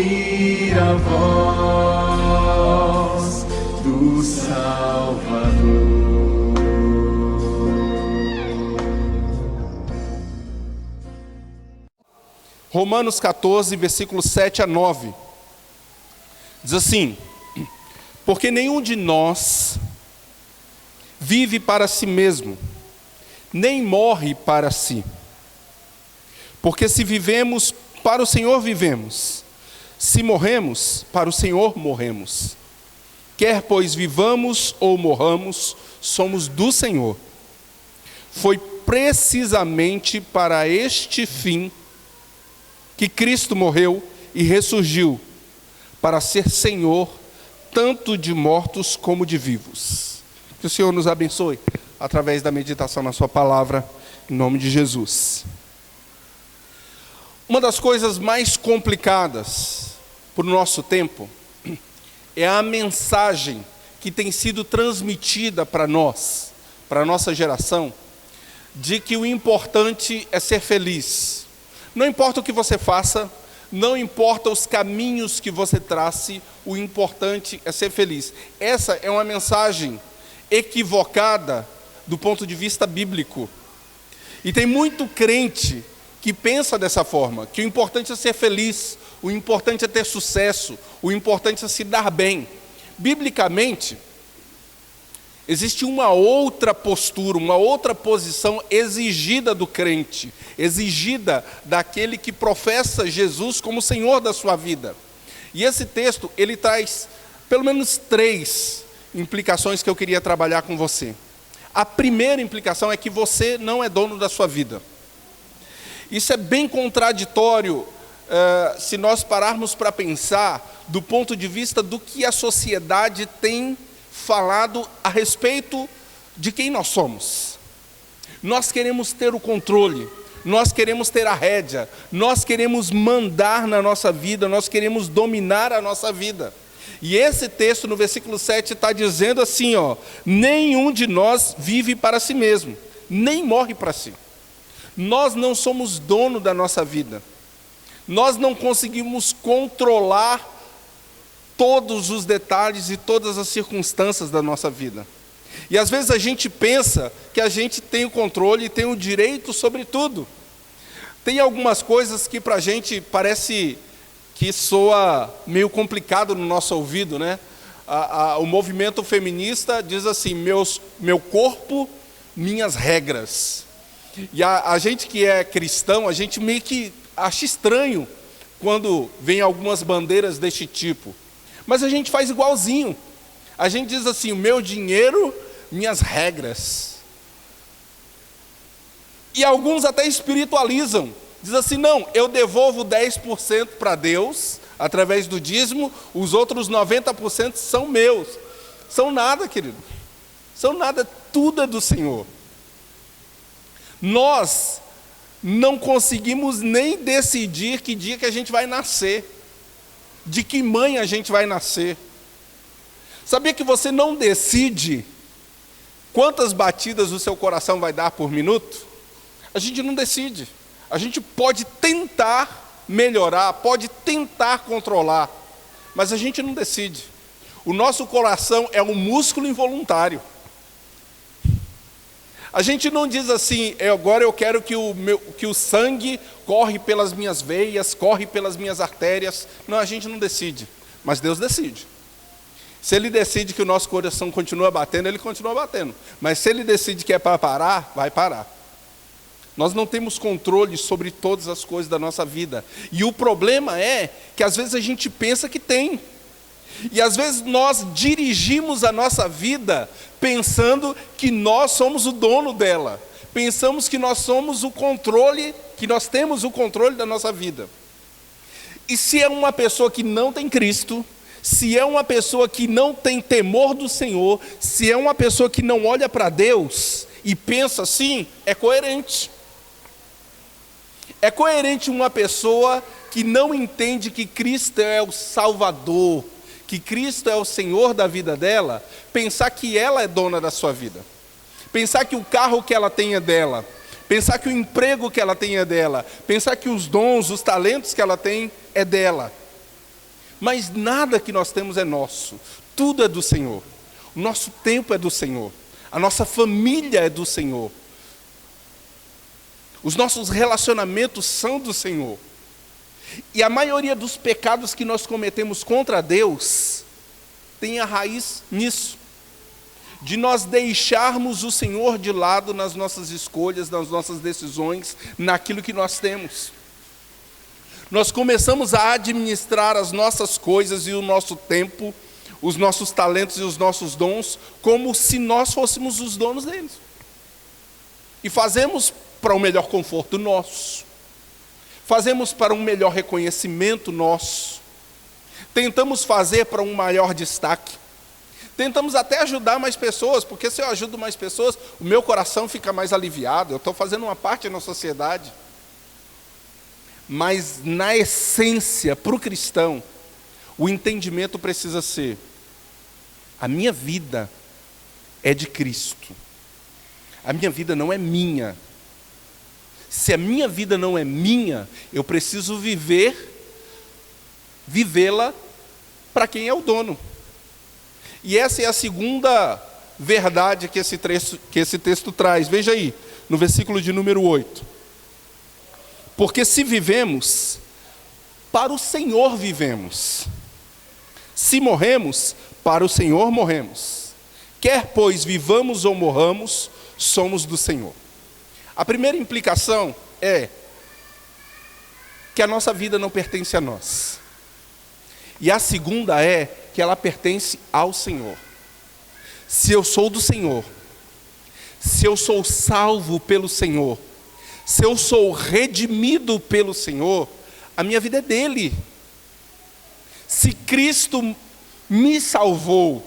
ouvir a voz do Salvador. Romanos 14, versículos 7 a 9. Diz assim: porque nenhum de nós vive para si mesmo, nem morre para si. Porque se vivemos, para o Senhor vivemos. Se morremos, para o Senhor morremos. Quer pois vivamos ou morramos, somos do Senhor. Foi precisamente para este fim que Cristo morreu e ressurgiu, para ser Senhor tanto de mortos como de vivos. Que o Senhor nos abençoe através da meditação na sua palavra, em nome de Jesus. Uma das coisas mais complicadas para o nosso tempo é a mensagem que tem sido transmitida para nós, para a nossa geração, de que o importante é ser feliz. Não importa o que você faça, não importa os caminhos que você trace, o importante é ser feliz. Essa é uma mensagem equivocada do ponto de vista bíblico. E tem muito crente que pensa dessa forma, que o importante é ser feliz, o importante é ter sucesso, o importante é se dar bem. Biblicamente, existe uma outra postura, uma outra posição exigida do crente, exigida daquele que professa Jesus como Senhor da sua vida. E esse texto, ele traz pelo menos 3 implicações que eu queria trabalhar com você. A primeira implicação é que você não é dono da sua vida. Isso é bem contraditório se nós pararmos para pensar do ponto de vista do que a sociedade tem falado a respeito de quem nós somos. Nós queremos ter o controle, nós queremos ter a rédea, nós queremos mandar na nossa vida, nós queremos dominar a nossa vida. E esse texto no versículo 7 está dizendo assim, nenhum de nós vive para si mesmo, nem morre para si. Nós não somos dono da nossa vida, nós não conseguimos controlar todos os detalhes e todas as circunstâncias da nossa vida. E às vezes a gente pensa que a gente tem o controle e tem o direito sobre tudo. Tem algumas coisas que para a gente parece que soa meio complicado no nosso ouvido, né? O movimento feminista diz assim, meu corpo, minhas regras. E a gente que é cristão, a gente meio que acha estranho quando vem algumas bandeiras deste tipo. Mas a gente faz igualzinho. A gente diz assim, o meu dinheiro, minhas regras. E alguns até espiritualizam. Diz assim, não, eu devolvo 10% para Deus, através do dízimo, os outros 90% são meus. São nada, querido. São nada, tudo é do Senhor. Nós não conseguimos nem decidir que dia que a gente vai nascer. De que mãe a gente vai nascer. Sabia que você não decide quantas batidas o seu coração vai dar por minuto? A gente não decide. A gente pode tentar melhorar, pode tentar controlar, mas a gente não decide. O nosso coração é um músculo involuntário. A gente não diz assim, agora eu quero que o sangue corre pelas minhas veias, corre pelas minhas artérias. Não, a gente não decide, mas Deus decide. Se Ele decide que o nosso coração continua batendo, Ele continua batendo. Mas se Ele decide que é para parar, vai parar. Nós não temos controle sobre todas as coisas da nossa vida. E o problema é que às vezes a gente pensa que tem. E às vezes nós dirigimos a nossa vida pensando que nós somos o dono dela. Pensamos que nós somos o controle, que nós temos o controle da nossa vida. E se é uma pessoa que não tem Cristo, se é uma pessoa que não tem temor do Senhor, se é uma pessoa que não olha para Deus e pensa assim, é coerente. É coerente uma pessoa que não entende que Cristo é o Salvador, que Cristo é o Senhor da vida dela, pensar que ela é dona da sua vida. Pensar que o carro que ela tem é dela. Pensar que o emprego que ela tem é dela. Pensar que os dons, os talentos que ela tem é dela. Mas nada que nós temos é nosso. Tudo é do Senhor. O nosso tempo é do Senhor. A nossa família é do Senhor. Os nossos relacionamentos são do Senhor. E a maioria dos pecados que nós cometemos contra Deus tem a raiz nisso. De nós deixarmos o Senhor de lado nas nossas escolhas, nas nossas decisões, naquilo que nós temos. Nós começamos a administrar as nossas coisas e o nosso tempo, os nossos talentos e os nossos dons, como se nós fôssemos os donos deles. E fazemos para um melhor conforto nosso. Fazemos para um melhor reconhecimento nosso. Tentamos fazer para um maior destaque. Tentamos até ajudar mais pessoas, porque se eu ajudo mais pessoas, o meu coração fica mais aliviado. Eu estou fazendo uma parte na sociedade. Mas na essência, para o cristão, o entendimento precisa ser: a minha vida é de Cristo. A minha vida não é minha. Se a minha vida não é minha, eu preciso vivê-la para quem é o dono. E essa é a segunda verdade que esse texto traz. Veja aí, no versículo de número 8. Porque se vivemos, para o Senhor vivemos. Se morremos, para o Senhor morremos. Quer, pois, vivamos ou morramos, somos do Senhor. A primeira implicação é que a nossa vida não pertence a nós. E a segunda é que ela pertence ao Senhor. Se eu sou do Senhor, se eu sou salvo pelo Senhor, se eu sou redimido pelo Senhor, a minha vida é dele. Se Cristo me salvou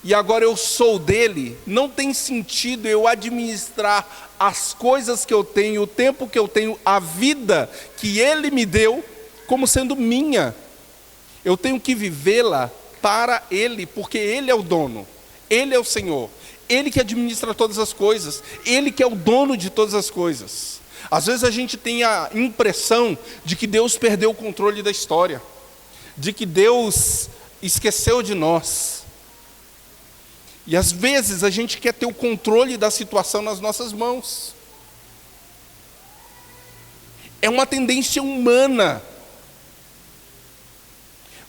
e agora eu sou dele, não tem sentido eu administrar as coisas que eu tenho, o tempo que eu tenho, a vida que ele me deu, como sendo minha. Eu tenho que vivê-la para ele, porque ele é o dono, ele é o Senhor, ele que administra todas as coisas, ele que é o dono de todas as coisas. Às vezes a gente tem a impressão de que Deus perdeu o controle da história, de que Deus esqueceu de nós. E às vezes a gente quer ter o controle da situação nas nossas mãos. É uma tendência humana.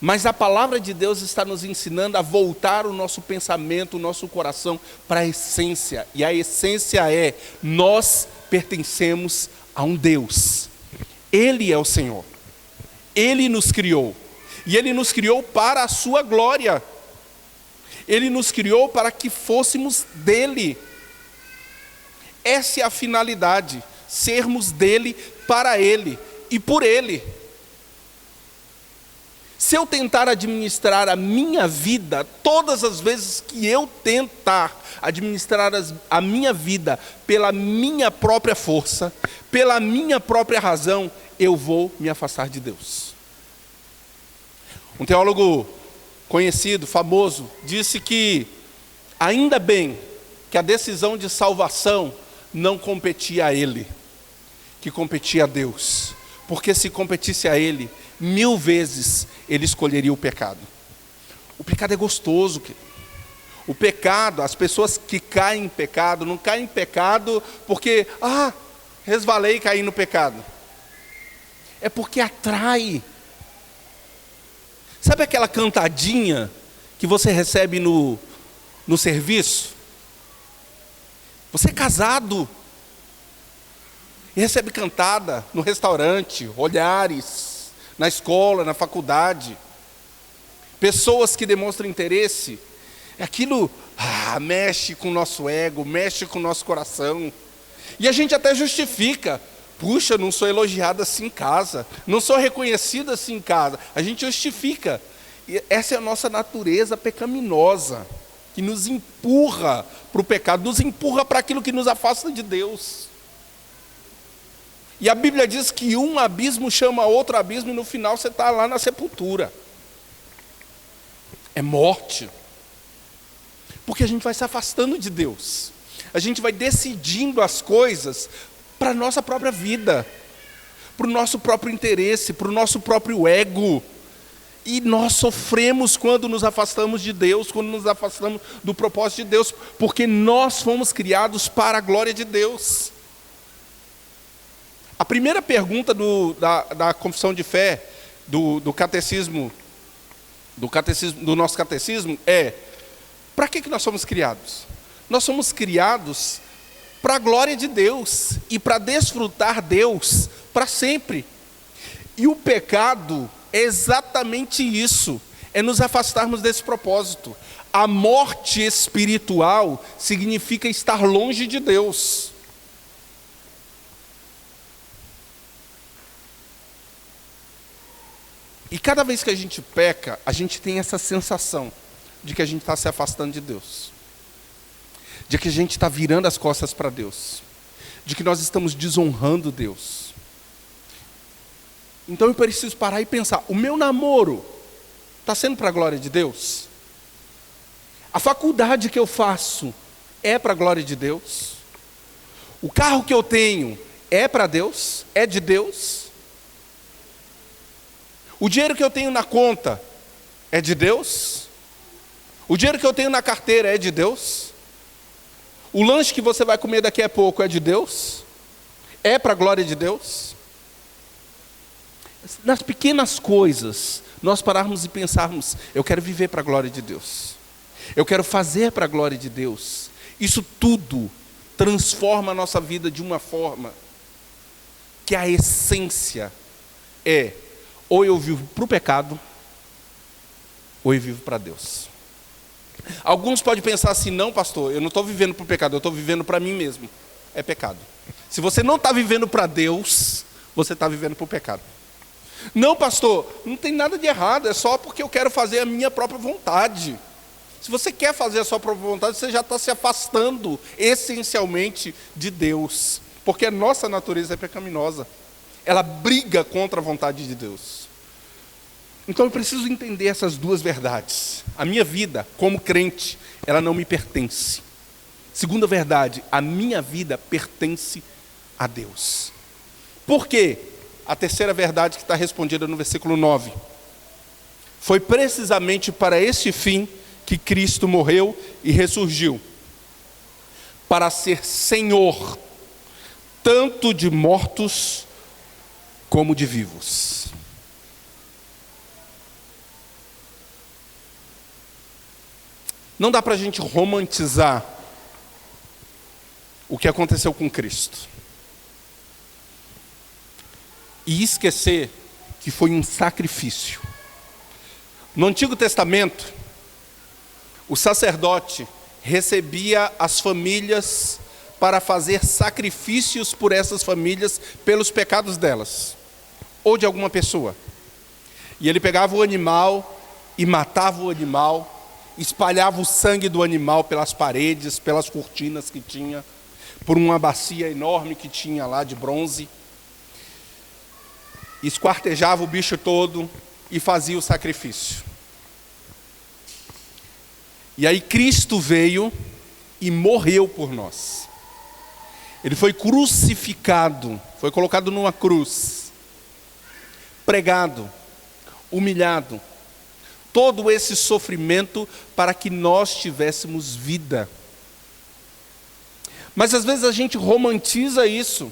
Mas a palavra de Deus está nos ensinando a voltar o nosso pensamento, o nosso coração para a essência. E a essência é: nós pertencemos a um Deus. Ele é o Senhor. Ele nos criou. E Ele nos criou para a sua glória. Ele nos criou para que fôssemos dele. Essa é a finalidade, sermos dele, para ele e por ele. Se eu tentar administrar a minha vida, todas as vezes que eu tentar administrar a minha vida pela minha própria força, pela minha própria razão, eu vou me afastar de Deus. Um teólogo conhecido, famoso, disse que ainda bem que a decisão de salvação não competia a ele, que competia a Deus. Porque se competisse a ele, 1000 vezes ele escolheria o pecado. O pecado é gostoso. O pecado, as pessoas que caem em pecado, não caem em pecado porque, resvalei e caí no pecado. É porque atrai. Sabe aquela cantadinha que você recebe no serviço? Você é casado e recebe cantada no restaurante, olhares, na escola, na faculdade. Pessoas que demonstram interesse, aquilo mexe com o nosso ego, mexe com o nosso coração. E a gente até justifica. Puxa, não sou elogiado assim em casa, não sou reconhecido assim em casa. A gente justifica. E essa é a nossa natureza pecaminosa, que nos empurra para o pecado, nos empurra para aquilo que nos afasta de Deus. E a Bíblia diz que um abismo chama outro abismo e no final você está lá na sepultura. É morte. Porque a gente vai se afastando de Deus. A gente vai decidindo as coisas para a nossa própria vida, para o nosso próprio interesse, para o nosso próprio ego. E nós sofremos quando nos afastamos de Deus, quando nos afastamos do propósito de Deus, porque nós fomos criados para a glória de Deus. A primeira pergunta da confissão de fé, do catecismo, do nosso catecismo é: para que nós somos criados? Nós somos criados para a glória de Deus e para desfrutar Deus para sempre. E o pecado é exatamente isso, é nos afastarmos desse propósito. A morte espiritual significa estar longe de Deus. E cada vez que a gente peca, a gente tem essa sensação de que a gente está se afastando de Deus, de que a gente está virando as costas para Deus, de que nós estamos desonrando Deus. Então eu preciso parar e pensar: o meu namoro está sendo para a glória de Deus? A faculdade que eu faço é para a glória de Deus? O carro que eu tenho é para Deus? É de Deus? O dinheiro que eu tenho na conta é de Deus? O dinheiro que eu tenho na carteira é de Deus? O lanche que você vai comer daqui a pouco é de Deus? É para a glória de Deus? Nas pequenas coisas, nós pararmos e pensarmos: eu quero viver para a glória de Deus, eu quero fazer para a glória de Deus. Isso tudo transforma a nossa vida de uma forma que a essência é: ou eu vivo para o pecado, ou eu vivo para Deus. Alguns podem pensar assim: não, pastor, eu não estou vivendo para o pecado, eu estou vivendo para mim mesmo. É pecado. Se você não está vivendo para Deus, você está vivendo para o pecado. Não, pastor, não tem nada de errado, é só porque eu quero fazer a minha própria vontade. Se você quer fazer a sua própria vontade, você já está se afastando essencialmente de Deus, porque a nossa natureza é pecaminosa, ela briga contra a vontade de Deus. Então eu preciso entender essas duas verdades. A minha vida, como crente, ela não me pertence. Segunda verdade, a minha vida pertence a Deus. Por quê? A terceira verdade que está respondida no versículo 9. Foi precisamente para esse fim que Cristo morreu e ressurgiu, para ser Senhor, tanto de mortos como de vivos. Não dá para a gente romantizar o que aconteceu com Cristo e esquecer que foi um sacrifício. No Antigo Testamento, o sacerdote recebia as famílias para fazer sacrifícios por essas famílias pelos pecados delas, ou de alguma pessoa. E ele pegava o animal e matava o animal, espalhava o sangue do animal pelas paredes, pelas cortinas que tinha, por uma bacia enorme que tinha lá de bronze, esquartejava o bicho todo e fazia o sacrifício. E aí Cristo veio e morreu por nós. Ele foi crucificado, foi colocado numa cruz, pregado, humilhado, todo esse sofrimento para que nós tivéssemos vida. Mas às vezes a gente romantiza isso,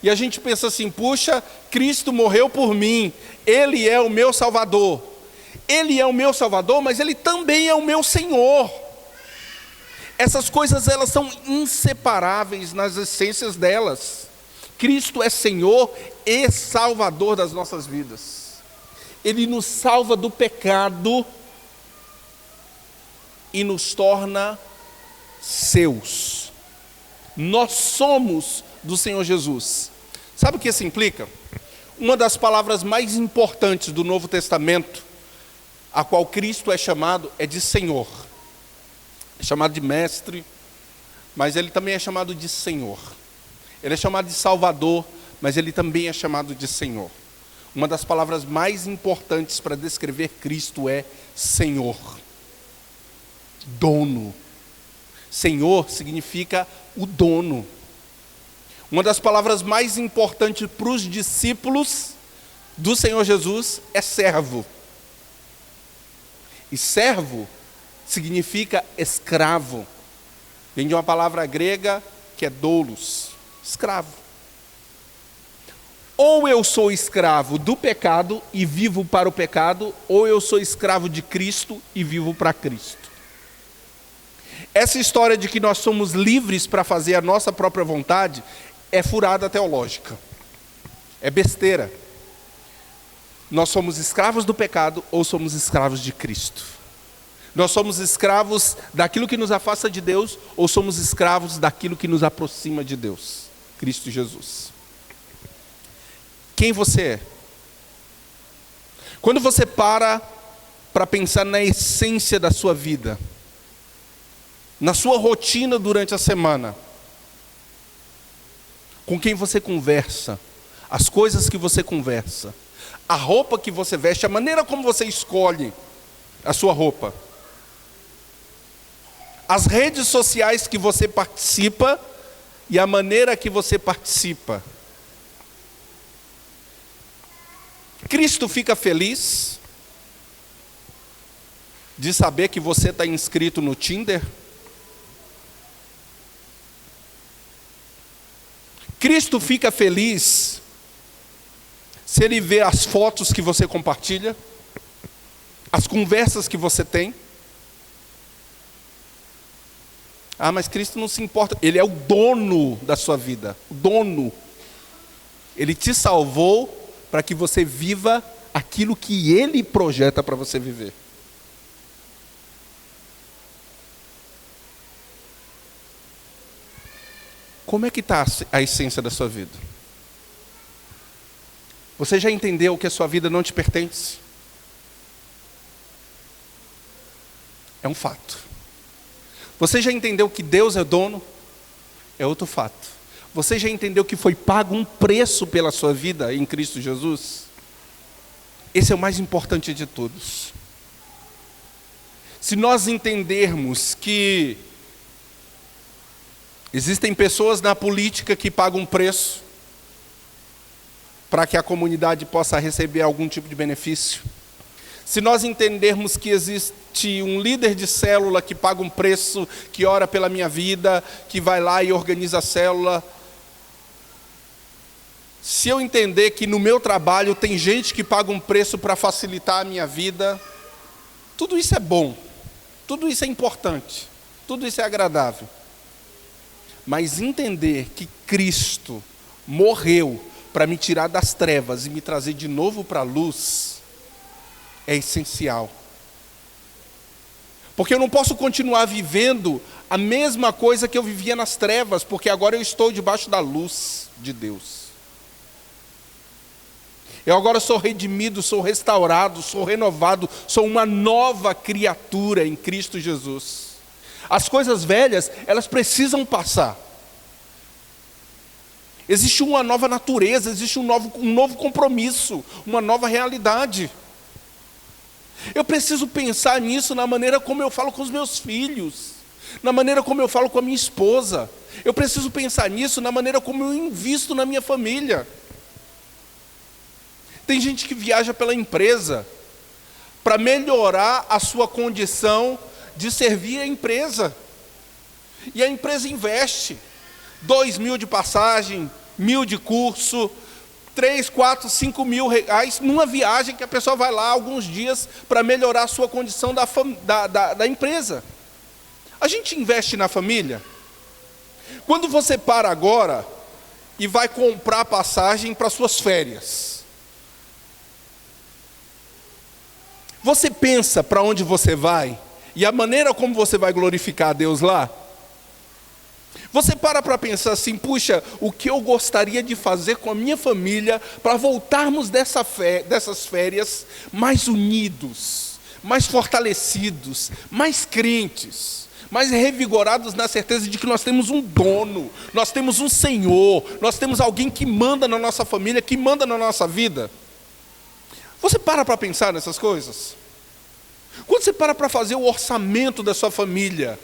e a gente pensa assim: puxa, Cristo morreu por mim, Ele é o meu Salvador. Ele é o meu Salvador, mas Ele também é o meu Senhor. Essas coisas, elas são inseparáveis nas essências delas. Cristo é Senhor e Salvador das nossas vidas. Ele nos salva do pecado e nos torna seus. Nós somos do Senhor Jesus. Sabe o que isso implica? Uma das palavras mais importantes do Novo Testamento, a qual Cristo é chamado, é de Senhor. É chamado de mestre, mas ele também é chamado de Senhor. Ele é chamado de Salvador, mas ele também é chamado de Senhor. Uma das palavras mais importantes para descrever Cristo é Senhor. Dono. Senhor significa o dono. Uma das palavras mais importantes para os discípulos do Senhor Jesus é servo. E servo significa escravo. Vem de uma palavra grega que é doulos, escravo. Ou eu sou escravo do pecado e vivo para o pecado, ou eu sou escravo de Cristo e vivo para Cristo. Essa história de que nós somos livres para fazer a nossa própria vontade é furada teológica. É besteira. Nós somos escravos do pecado ou somos escravos de Cristo. Nós somos escravos daquilo que nos afasta de Deus ou somos escravos daquilo que nos aproxima de Deus, Cristo Jesus. Quem você é? Quando você para pensar na essência da sua vida, na sua rotina durante a semana, com quem você conversa, as coisas que você conversa, a roupa que você veste, a maneira como você escolhe a sua roupa, as redes sociais que você participa e a maneira que você participa. Cristo fica feliz de saber que você está inscrito no Tinder? Cristo fica feliz se Ele vê as fotos que você compartilha, as conversas que você tem? Ah, mas Cristo não se importa. Ele é o dono da sua vida, o dono. Ele te salvou para que você viva aquilo que Ele projeta para você viver. Como é que está a essência da sua vida? Você já entendeu que a sua vida não te pertence? É um fato. Você já entendeu que Deus é dono? É outro fato. Você já entendeu que foi pago um preço pela sua vida em Cristo Jesus? Esse é o mais importante de todos. Se nós entendermos que existem pessoas na política que pagam um preço para que a comunidade possa receber algum tipo de benefício, se nós entendermos que existe um líder de célula que paga um preço, que ora pela minha vida, que vai lá e organiza a célula, se eu entender que no meu trabalho tem gente que paga um preço para facilitar a minha vida, tudo isso é bom, tudo isso é importante, tudo isso é agradável. Mas entender que Cristo morreu para me tirar das trevas e me trazer de novo para a luz, é essencial. Porque eu não posso continuar vivendo a mesma coisa que eu vivia nas trevas, porque agora eu estou debaixo da luz de Deus. Eu agora sou redimido, sou restaurado, sou renovado, sou uma nova criatura em Cristo Jesus. As coisas velhas, elas precisam passar. Existe uma nova natureza, existe um novo compromisso, uma nova realidade. Eu preciso pensar nisso na maneira como eu falo com os meus filhos, na maneira como eu falo com a minha esposa. Eu preciso pensar nisso na maneira como eu invisto na minha família. Tem gente que viaja pela empresa para melhorar a sua condição de servir a empresa. E a empresa investe 2.000 de passagem, 1.000 de curso, 3, 4, 5 mil reais numa viagem que a pessoa vai lá alguns dias para melhorar a sua condição da empresa. A gente investe na família. Quando você para agora e vai comprar passagem para suas férias, você pensa para onde você vai e a maneira como você vai glorificar a Deus lá? Você para pensar assim, puxa, o que eu gostaria de fazer com a minha família para voltarmos dessas férias mais unidos, mais fortalecidos, mais crentes, mais revigorados na certeza de que nós temos um dono, nós temos um Senhor, nós temos alguém que manda na nossa família, que manda na nossa vida. Você para pensar nessas coisas? Quando você para fazer o orçamento da sua família,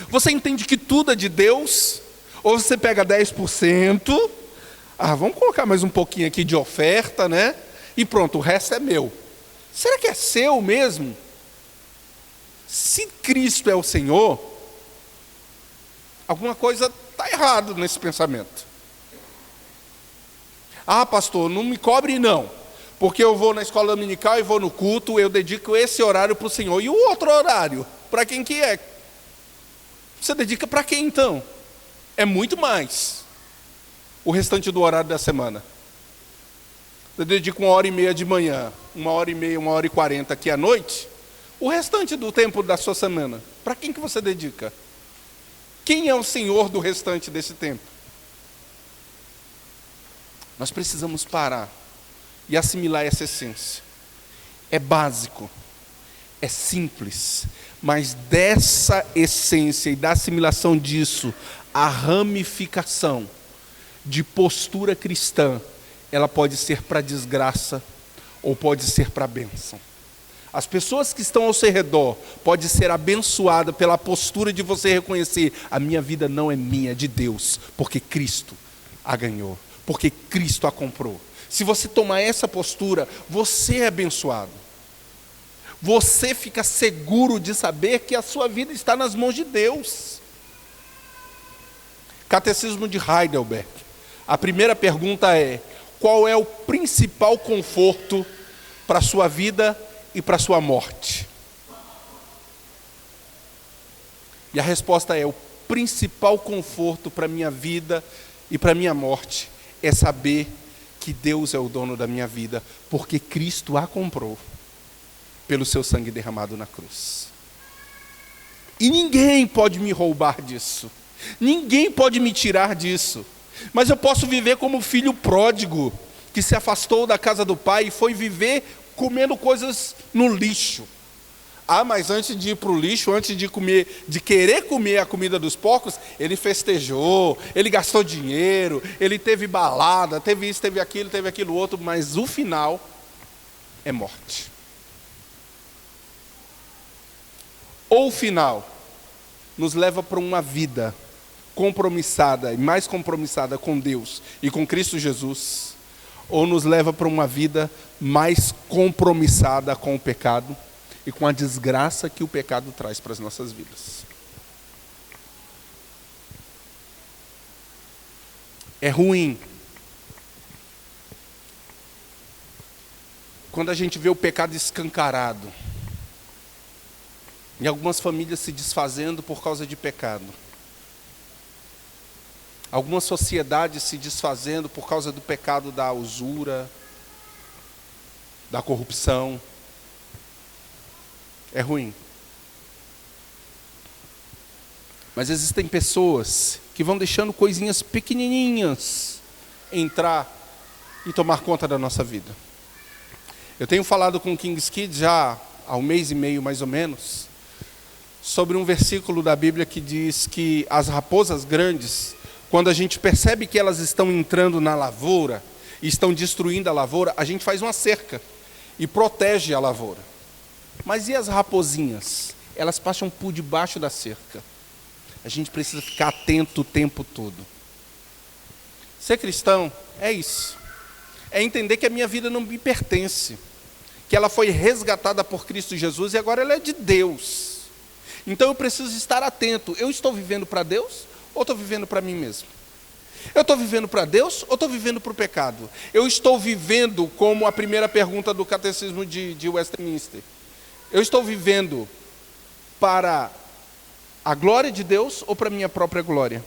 você entende que tudo é de Deus? Ou você pega 10%, vamos colocar mais um pouquinho aqui de oferta, né? E pronto, o resto é meu. será que é seu mesmo? Se Cristo é o Senhor, alguma coisa está errado nesse pensamento. Ah, pastor, não me cobre não, porque eu vou na escola dominical e vou no culto, eu dedico esse horário para o Senhor. E o outro horário, para quem que é? Você dedica para quem então? É muito mais o restante do horário da semana. Eu dedico 1h30 de manhã, 1h30, 1h40 aqui à noite. O restante do tempo da sua semana, para quem que você dedica? Quem é o Senhor do restante desse tempo? Nós precisamos parar e assimilar essa essência. É básico, é simples, mas dessa essência e da assimilação disso, a ramificação de postura cristã, ela pode ser para desgraça ou pode ser para bênção. As pessoas que estão ao seu redor podem ser abençoadas pela postura de você reconhecer: a minha vida não é minha, é de Deus, porque Cristo a ganhou, porque Cristo a comprou. Se você tomar essa postura, você é abençoado. Você fica seguro de saber que a sua vida está nas mãos de Deus. Catecismo de Heidelberg. A primeira pergunta é: qual é o principal conforto para a sua vida e para a sua morte? E a resposta é: o principal conforto para a minha vida e para a minha morte é saber que Deus é o dono da minha vida, porque Cristo a comprou pelo seu sangue derramado na cruz. E ninguém pode me roubar disso, ninguém pode me tirar disso. Mas eu posso viver como filho pródigo, que se afastou da casa do pai e foi viver comendo coisas no lixo. Ah, mas antes de ir para o lixo, antes de comer, de querer comer a comida dos porcos, ele festejou, ele gastou dinheiro, ele teve balada, teve isso, teve aquilo outro, mas o final é morte. Ou o final nos leva para uma vida compromissada e mais compromissada com Deus e com Cristo Jesus, ou nos leva para uma vida mais compromissada com o pecado e com a desgraça que o pecado traz para as nossas vidas. É ruim quando a gente vê o pecado escancarado e algumas famílias se desfazendo por causa de pecado. Algumas sociedades se desfazendo por causa do pecado da usura, da corrupção. É ruim. Mas existem pessoas que vão deixando coisinhas pequenininhas entrar e tomar conta da nossa vida. Eu tenho falado com o King's Kids já há 1 mês e meio mais ou menos, sobre um versículo da Bíblia que diz que as raposas grandes, quando a gente percebe que elas estão entrando na lavoura e estão destruindo a lavoura, a gente faz uma cerca e protege a lavoura. Mas e as raposinhas? Elas passam por debaixo da cerca. A gente precisa ficar atento o tempo todo. Ser cristão é isso. É entender que a minha vida não me pertence, que ela foi resgatada por Cristo Jesus e agora ela é de Deus. Então eu preciso estar atento. Eu estou vivendo para Deus ou estou vivendo para mim mesmo? Eu estou vivendo para Deus ou estou vivendo para o pecado? Eu estou vivendo como a primeira pergunta do Catecismo de Westminster. Eu estou vivendo para a glória de Deus ou para a minha própria glória?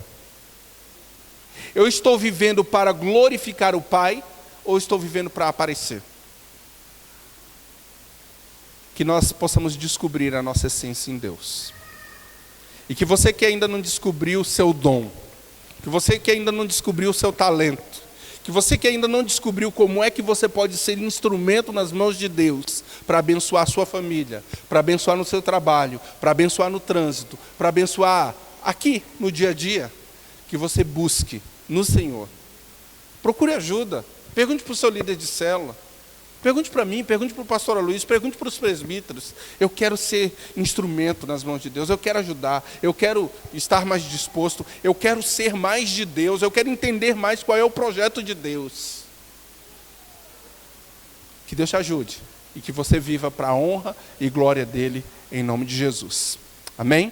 Eu estou vivendo para glorificar o Pai ou estou vivendo para aparecer? Que nós possamos descobrir a nossa essência em Deus. E que você que ainda não descobriu o seu dom, que você que ainda não descobriu o seu talento, que você que ainda não descobriu como é que você pode ser instrumento nas mãos de Deus para abençoar a sua família, para abençoar no seu trabalho, para abençoar no trânsito, para abençoar aqui no dia a dia, que você busque no Senhor. Procure ajuda, pergunte para o seu líder de célula, pergunte para mim, pergunte para o pastor Luiz, pergunte para os presbíteros. Eu quero ser instrumento nas mãos de Deus, eu quero ajudar, eu quero estar mais disposto, eu quero ser mais de Deus, eu quero entender mais qual é o projeto de Deus. Que Deus te ajude e que você viva para a honra e glória dele, em nome de Jesus. Amém?